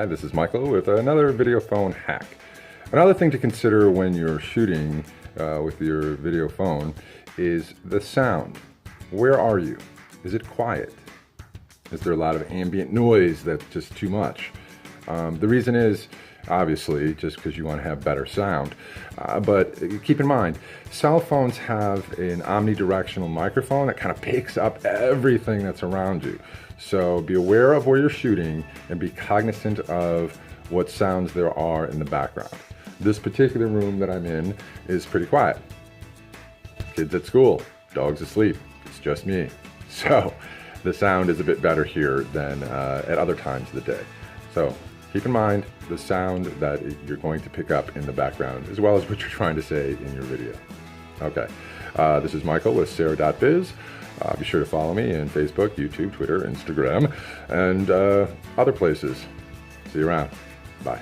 Hi, this is Michael with another video phone hack. Another thing to consider when you're shooting with your video phone is the sound. Where are you? Is it quiet? Is there a lot of ambient noise that's just too much? The reason is, obviously, just because you want to have better sound. But keep in mind, cell phones have an omnidirectional microphone that kind of picks up everything that's around you. So be aware of where you're shooting and be cognizant of what sounds there are in the background. This particular room that I'm in is pretty quiet. Kids at school, dogs asleep, it's just me. So the sound is a bit better here than at other times of the day. So keep in mind the sound that you're going to pick up in the background, as well as what you're trying to say in your video. Okay, this is Michael with Serr.biz. Be sure to follow me in Facebook, YouTube, Twitter, Instagram, and other places. See you around. Bye.